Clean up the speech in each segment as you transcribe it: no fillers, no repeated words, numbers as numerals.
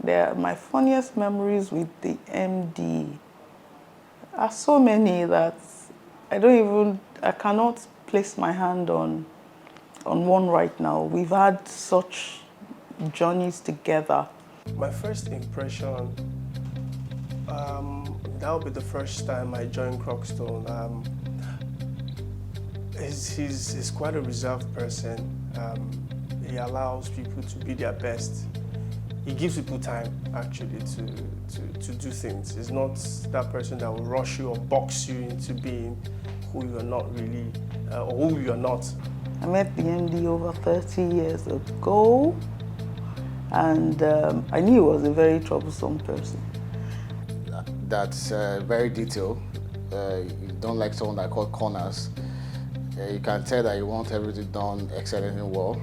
My funniest memories with the MD are so many that I cannot place my hand on one right now. We've had such journeys together. My first impression, that would be the first time I joined Cruxstone. He's quite a reserved person. He allows people to be their best. He gives people time actually to do things. He's not that person that will rush you or box you into being who you're not really, or who you're not. I met the MD over 30 years ago, and I knew he was a very troublesome person. That's very detailed. You don't like someone that cut corners. You can tell that you want everything done excellently well,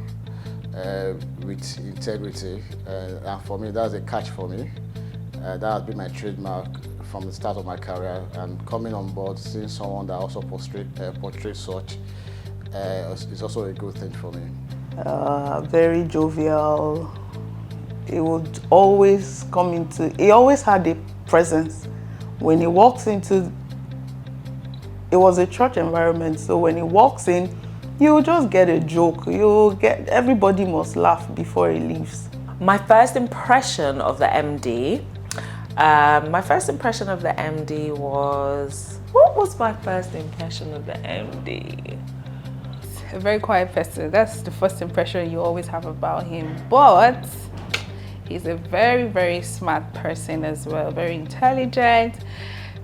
with integrity. And for me, that's a catch for me. That has been my trademark from the start of my career. And coming on board, seeing someone that also portrays such, is also a good thing for me. Very jovial. He would always he always had a presence. When he walks into, it was a church environment, so when he walks in, you'll just get a joke. Everybody must laugh before he leaves. My first impression of the MD, was, what was my first impression of the MD? A very quiet person. That's the first impression you always have about him. But he's a very, very smart person as well. Very intelligent,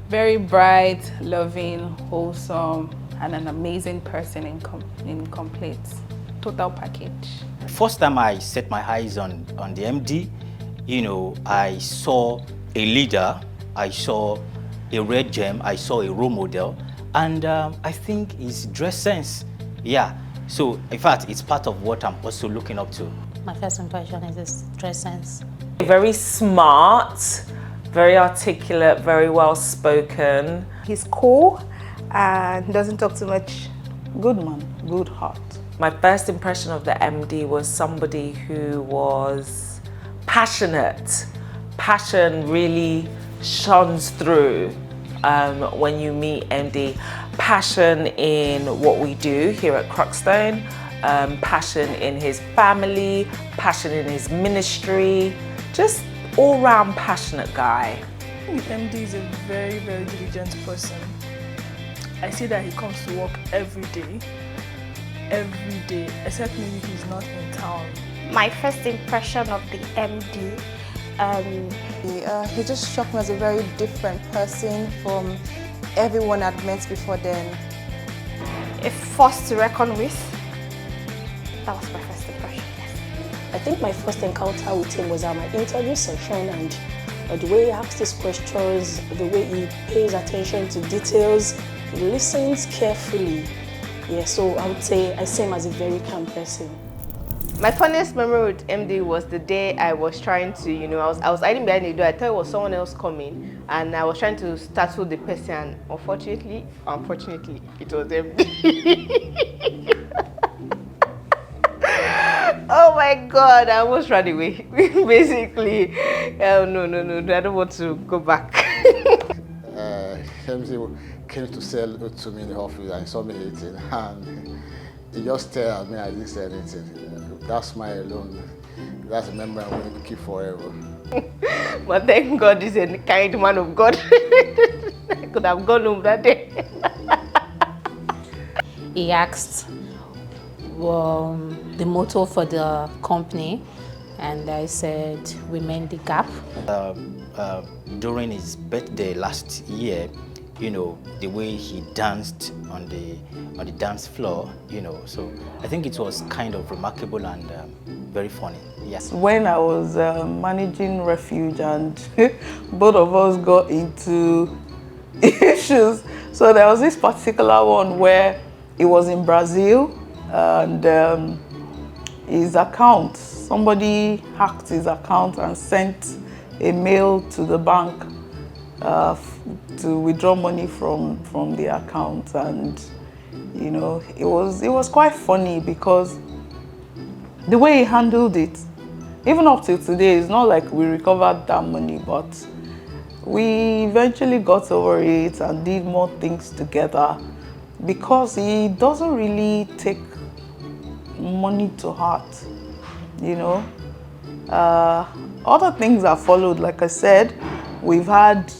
very bright, loving, wholesome, and an amazing person in complete, total package. First time I set my eyes on the MD, I saw a leader, I saw a red gem, I saw a role model, and I think his dress sense. Yeah, so in fact, it's part of what I'm also looking up to. My first impression is his dress sense. Very smart, very articulate, very well spoken. He's cool and doesn't talk too much. Good man, good heart. My first impression of the MD was somebody who was passionate. Passion really shines through when you meet MD. Passion in what we do here at Cruxstone, passion in his family, passion in his ministry, just all-round passionate guy. The MD is a very, very diligent person. I see that he comes to work every day, except maybe he's not in town. My first impression of the MD, he just struck me as a very different person from everyone I'd met before then. A force to reckon with. That was my first impression, yes. I think my first encounter with him was at my interview session, and the way he asks his questions, the way he pays attention to details, he listens carefully. Yeah, so I would say I see him as a very calm person. My funniest memory with MD was the day I was trying to, I was hiding behind the door. I thought it was someone else coming, and I was trying to startle the person. Unfortunately, it was MD. Oh my God, I almost ran away. Basically, no, I don't want to go back. MD came to sell to me in the office and he saw me eating, and he just stared at me. I didn't say anything. That smile alone, that's a memory I'm going to keep forever. But thank God he's a kind man of God. I could have gone home that day. He asked the motto for the company, and I said, we mend the gap. During his birthday last year, the way he danced on the dance floor, so I think it was kind of remarkable and very funny. Yes. When I was managing Refuge and both of us got into issues, so there was this particular one where it was in Brazil, and his account, somebody hacked his account and sent a mail to the bank to withdraw money from the account, and it was quite funny because the way he handled it, even up till today, it's not like we recovered that money, but we eventually got over it and did more things together because he doesn't really take money to heart, you know. Other things have followed. Like I said, we've had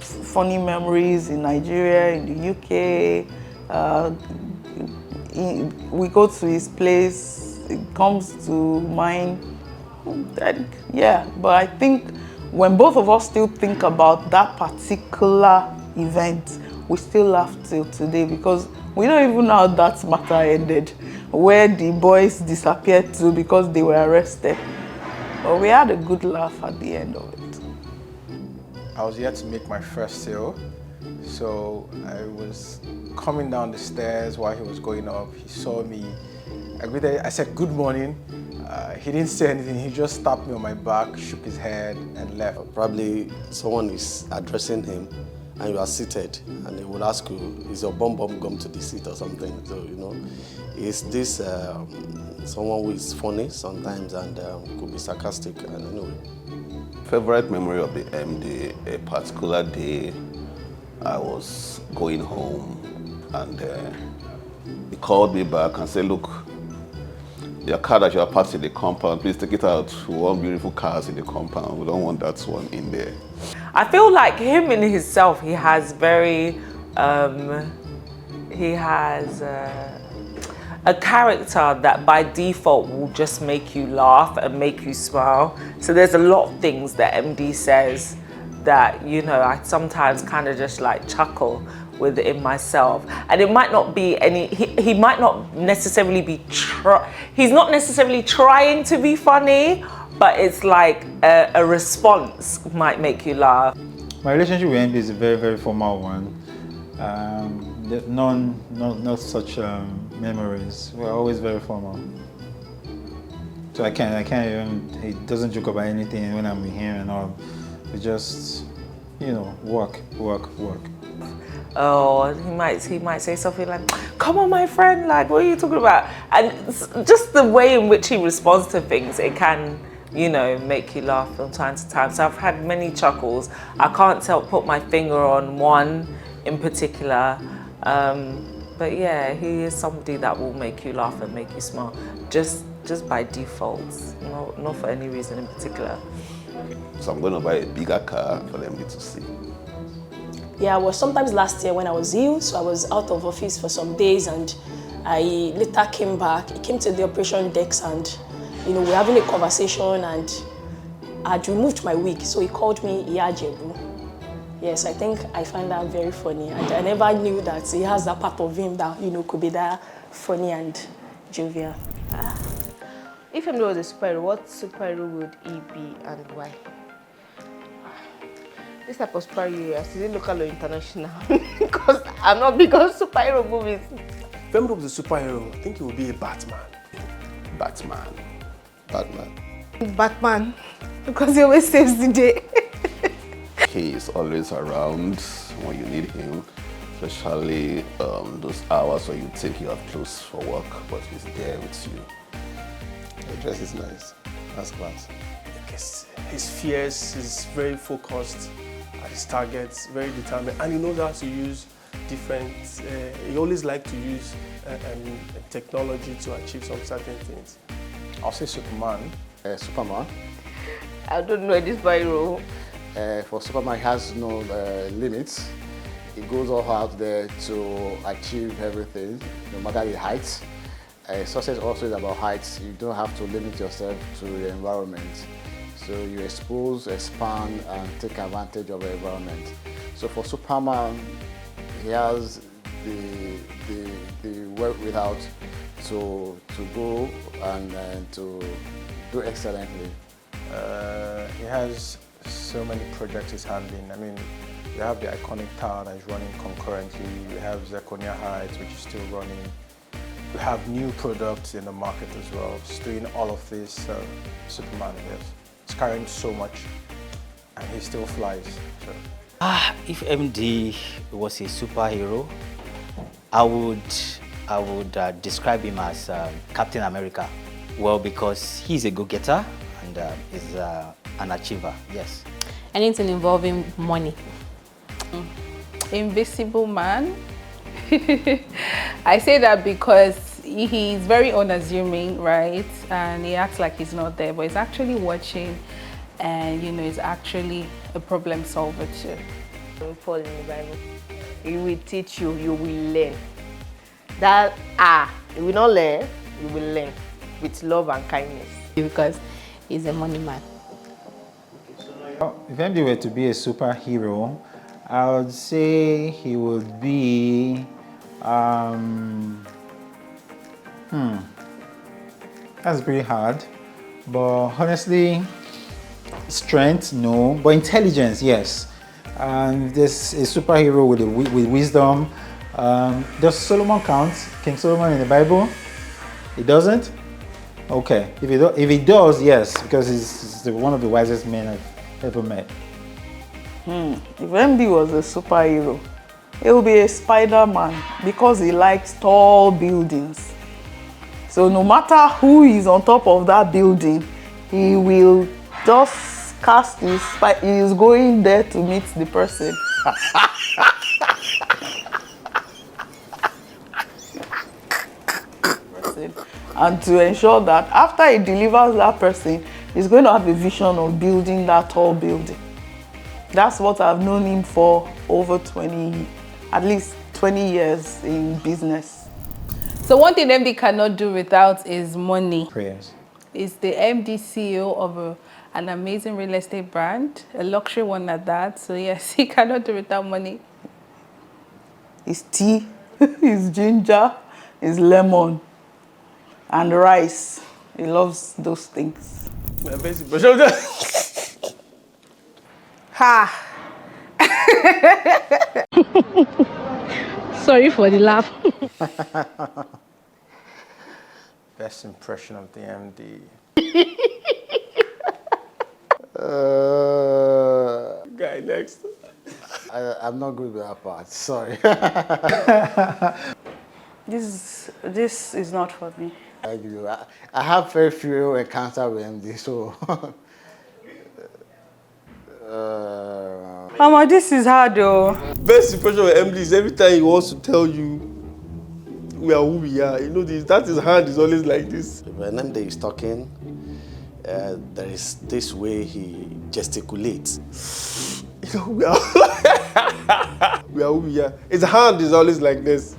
funny memories in Nigeria, in the UK. We go to his place, it comes to mind. Yeah, but I think when both of us still think about that particular event, we still laugh till today because we don't even know how that matter ended, where the boys disappeared to because they were arrested. But we had a good laugh at the end of it. I was yet to make my first sale, so I was coming down the stairs while he was going up. He saw me. I said, "Good morning." He didn't say anything. He just tapped me on my back, shook his head, and left. Probably someone is addressing him, and you are seated, and they will ask you, "Is your bum gum to the seat or something?" So you know, is this someone who is funny sometimes and could be sarcastic? And anyway. Favorite memory of the MD, a particular day I was going home and he called me back and said, "Look, your car that you are parked in the compound, please take it out. We want beautiful cars in the compound. We don't want that one in there." I feel like him in himself, he has very, he has a character that by default will just make you laugh and make you smile. So there's a lot of things that MD says that, you know, I sometimes kind of just like chuckle within myself. And it might not be any, he might not necessarily be, he's not necessarily trying to be funny, but it's like a response might make you laugh. My relationship with MD is a very, very formal one. Not such memories. We're always very formal. So I can't even, he doesn't joke about anything when I'm with him and all. We just, you know, work. Oh, he might say something like, "Come on, my friend, like, what are you talking about?" And just the way in which he responds to things, it can, you know, make you laugh from time to time. So I've had many chuckles. I can't put my finger on one in particular. But yeah, he is somebody that will make you laugh and make you smile, just by default, not for any reason in particular. So I'm going to buy a bigger car for them to see. Yeah, well, sometimes last year when I was ill, so I was out of office for some days, and I later came back. He came to the operation decks, and you know, we're having a conversation, and I'd removed my wig, so he called me Iyajebu. Yes, I think I find that very funny, and I never knew that he has that part of him that, you know, could be that funny and jovial. If MD was a superhero, what superhero would he be and why? This type of superhero, is it local or international? Because I'm not big on superhero movies. If MD was a superhero, I think he would be a Batman. Batman, because he always saves the day. He is always around when you need him, especially those hours where you think you have closed for work, but he's there with you. The dress is nice. That's class. His fierce, he's very focused at his targets, very determined, and he knows how to use different, he always likes to use technology to achieve some certain things. I'll say Superman. Superman. I don't know this viral. For Superman, he has no limits. He goes all out there to achieve everything, no matter the heights. Success also is about heights. You don't have to limit yourself to the environment. So you expose, expand, and take advantage of the environment. So for Superman, he has the work without to go and to do excellently. He has so many projects he's handling. I mean, we have the iconic tower that is running concurrently. We have Zirconia Heights, which is still running. We have new products in the market as well. Just doing all of this, Superman, yes. He's carrying so much, and he still flies. So. If MD was a superhero, I would describe him as Captain America. Well, because he's a go-getter. and is an achiever. Yes. Anything involving money. Invisible man. I say that because he's very unassuming, right? And he acts like he's not there, but he's actually watching, and you know, he's actually a problem solver too. Paul in the Bible, he will teach you, you will learn. That you will not learn, you will learn with love and kindness. Because he's a money man. If MD were to be a superhero, I would say he would be, that's pretty hard, but honestly, strength, no, but intelligence, yes. There's a superhero with wisdom. Does Solomon count? King Solomon in the Bible? It doesn't? Okay, if it does, yes, because he's one of the wisest men I've ever met. If MD was a superhero, he would be a Spider-Man because he likes tall buildings. So no matter who is on top of that building, he will just cast his spider. He is going there to meet the person. And to ensure that after he delivers that person, he's going to have a vision of building that tall building. That's what I've known him for over at least 20 years in business. So one thing MD cannot do without is money. Prayers. He's the MD CEO of an amazing real estate brand, a luxury one at that. So yes, he cannot do without money. His tea, his ginger, his lemon, and rice. He loves those things. Ha! Sorry for the laugh. Best impression of the MD. Guy next. I'm not good with that part. Sorry. This is not for me. I have very few encounters with MD, so. Mama, this is hard though. Best impression of MD is every time he wants to tell you we are who we are. You know this. That his hand is always like this. When MD is talking, there is this way he gesticulates. You know, we are who we are. His hand is always like this.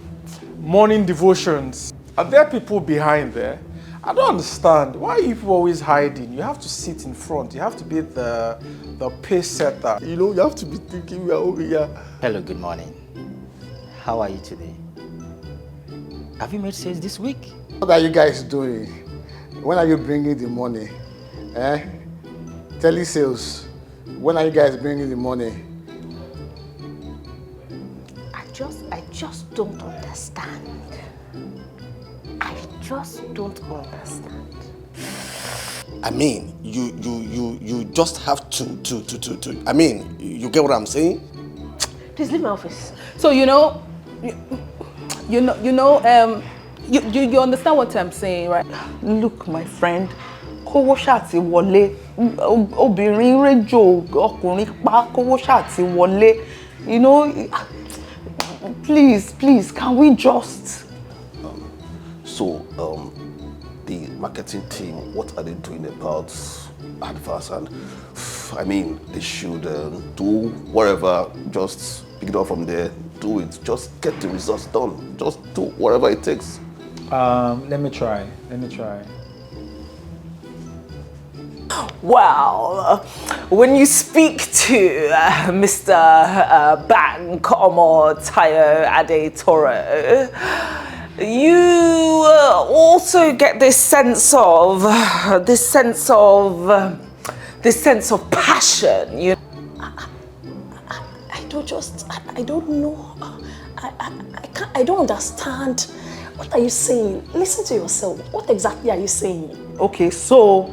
Morning devotions. Are there people behind there? I don't understand. Why are you people always hiding? You have to sit in front. You have to be the pace setter. You know, you have to be thinking we are who we are. Hello, good morning. How are you today? Have you made sales this week? What are you guys doing? When are you bringing the money? Telesales. When are you guys bringing the money? I just don't understand. I just don't understand. I mean, you just have to. I mean, you get what I'm saying? Please leave my office. So you understand what I'm saying, right? Look, my friend, kówó ṣáà ti wọlé. Obìnrin réjò, ọkùnrin pa, kówó ṣáà ti wọlé. You know, please, can we just? So, the marketing team, what are they doing about adverts? And I mean, they should do whatever, just pick it up from there, do it, just get the results done, just do whatever it takes. Let me try. Well, when you speak to Mr. Bank Omotoye Adetoro, you also get this sense of passion. You. I don't know. I don't understand. What are you saying? Listen to yourself. What exactly are you saying? Okay, so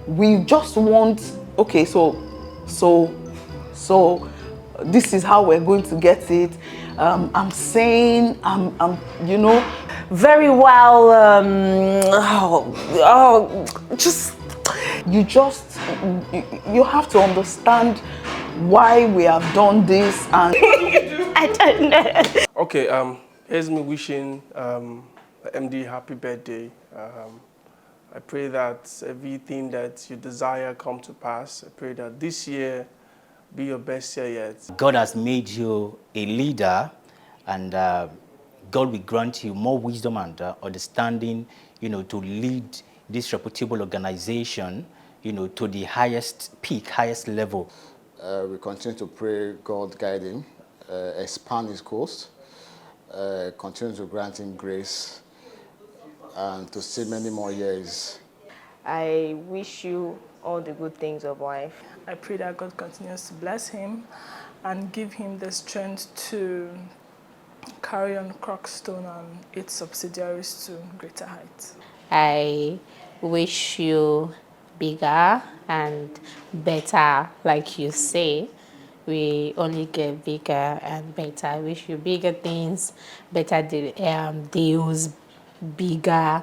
we just want. Okay, so this is how we're going to get it. I'm saying, you know, very well, you have to understand why we have done this and I don't know. Okay, here's me wishing MD happy birthday. I pray that everything that you desire come to pass. I pray that this year be your best year yet. God has made you a leader, and God will grant you more wisdom and understanding, to lead this reputable organization, to the highest peak, highest level. We continue to pray God guide him, expand his course, continue to grant him grace, and to see many more years. I wish you all the good things of life. I pray that God continues to bless him and give him the strength to carry on Cruxstone and its subsidiaries to greater heights. I wish you bigger and better, like you say. We only get bigger and better. I wish you bigger things, better deals, bigger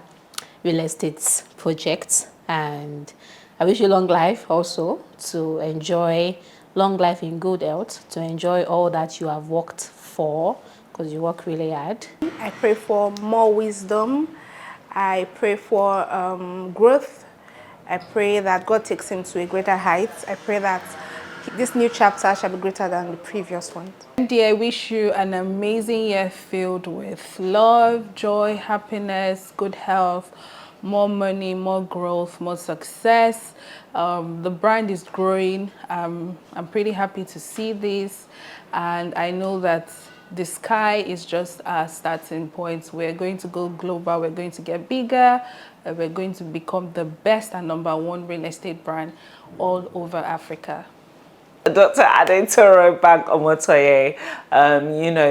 real estate projects, and I wish you long life also, to enjoy long life in good health, to enjoy all that you have worked for, because you work really hard. I pray for more wisdom. I pray for growth. I pray that God takes him to a greater height. I pray that this new chapter shall be greater than the previous one. MD, I wish you an amazing year filled with love, joy, happiness, good health, more money, more growth, more success. The brand is growing. I'm pretty happy to see this, and I know that the sky is just our starting point. We're going to go global. We're going to get bigger. We're going to become the best and #1 real estate brand all over Africa. Dr. Adetoro Bank Omotoye,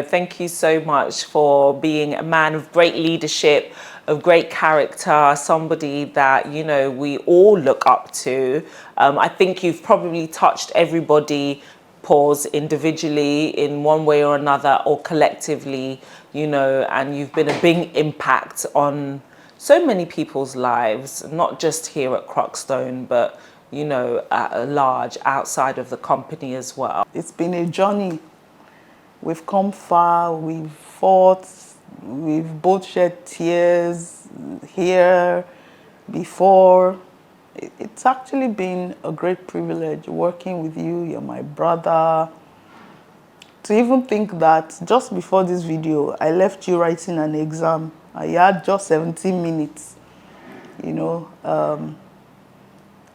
thank you so much for being a man of great leadership, of great character, somebody that, we all look up to. I think you've probably touched everybody, individually in one way or another, or collectively, and you've been a big impact on so many people's lives, not just here at Cruxstone, but at large, outside of the company as well. It's been a journey. We've come far, we've fought, we've both shed tears here, before. It's actually been a great privilege working with you. You're my brother. To even think that just before this video, I left you writing an exam. I had just 17 minutes,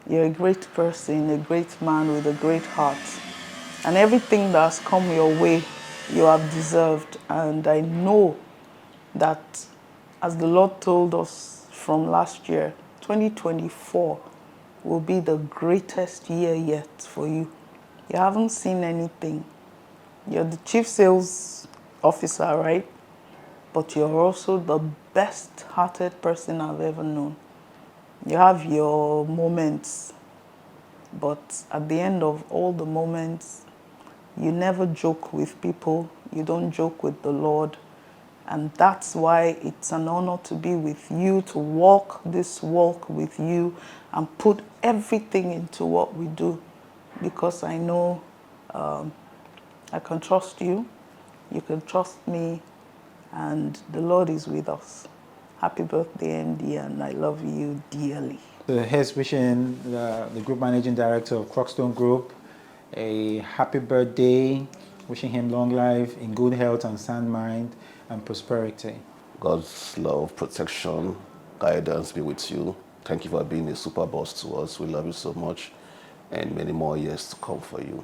You're a great person, a great man with a great heart. And everything that's come your way, you have deserved. And I know that, as the Lord told us from last year, 2024 will be the greatest year yet for you. You haven't seen anything. You're the chief sales officer, right? But you're also the best-hearted person I've ever known. You have your moments, but at the end of all the moments, you never joke with people. You don't joke with the Lord. And that's why it's an honor to be with you, to walk this walk with you and put everything into what we do, because I know I can trust you, you can trust me, and the Lord is with us. Happy birthday, MD, and I love you dearly. So here's wishing the Group Managing Director of Cruxstone Group a happy birthday, wishing him long life, in good health and sound mind, and prosperity. God's love, protection, guidance be with you. Thank you for being a super boss to us. We love you so much, and many more years to come for you.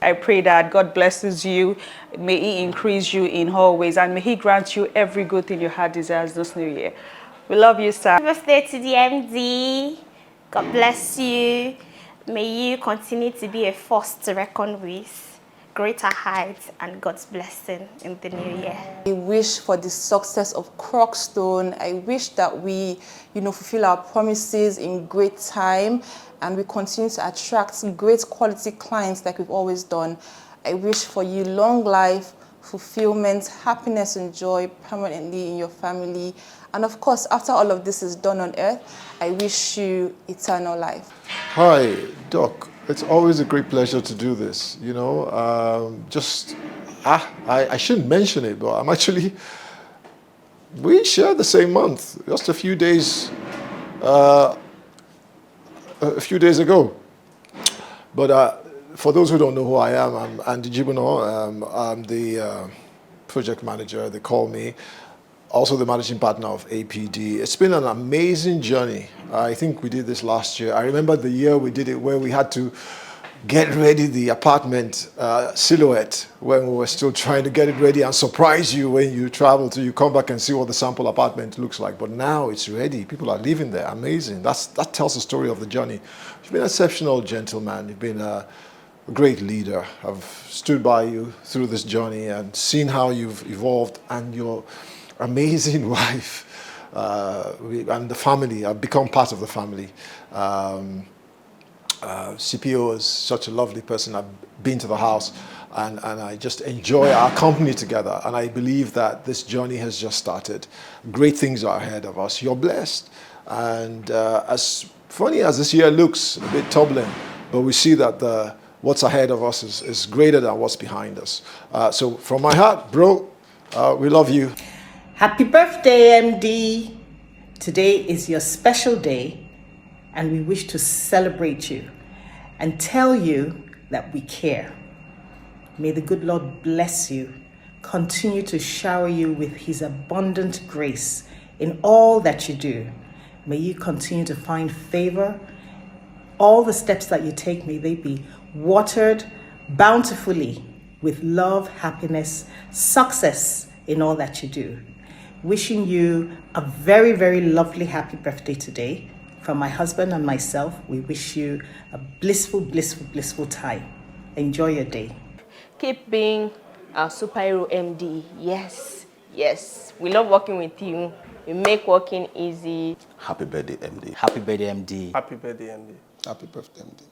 I pray that God blesses you, may He increase you in all ways, and may He grant you every good thing your heart desires this new year. We love you, sir. Happy birthday to the MD. God bless you. May you continue to be a force to reckon with, greater heights, and God's blessing in the new year. I wish for the success of Cruxstone. I wish that we, fulfill our promises in great time, and we continue to attract great quality clients like we've always done. I wish for you long life, fulfillment, happiness and joy permanently in your family. And of course, after all of this is done on earth, I wish you eternal life. Hi, Doc. It's always a great pleasure to do this. You know, I shouldn't mention it, but I'm actually, we share the same month, just a few days ago. But for those who don't know who I am, I'm Andy Jibuno. I'm the project manager, they call me. Also the managing partner of APD. It's been an amazing journey. I think we did this last year. I remember the year we did it where we had to get ready the apartment silhouette when we were still trying to get it ready and surprise you when you travel to, you come back and see what the sample apartment looks like. But now it's ready. People are living there. Amazing. That tells the story of the journey. You've been an exceptional gentleman. You've been a great leader. I've stood by you through this journey and seen how you've evolved, and your amazing wife and the family. I've become part of the family. CPO is such a lovely person. I've been to the house and I just enjoy our company together. And I believe that this journey has just started. Great things are ahead of us. You're blessed. And as funny as this year looks, a bit turbulent, but we see that what's ahead of us is greater than what's behind us. So from my heart, bro, we love you. Happy birthday, MD. Today is your special day, and we wish to celebrate you and tell you that we care. May the good Lord bless you, continue to shower you with his abundant grace in all that you do. May you continue to find favor. All the steps that you take, may they be watered bountifully with love, happiness, success in all that you do. Wishing you a very, very lovely happy birthday today. From my husband and myself, we wish you a blissful, blissful, blissful time. Enjoy your day. Keep being our superhero MD. Yes, yes. We love working with you. You make working easy. Happy birthday, MD. Happy birthday, MD. Happy birthday, MD. Happy birthday, MD.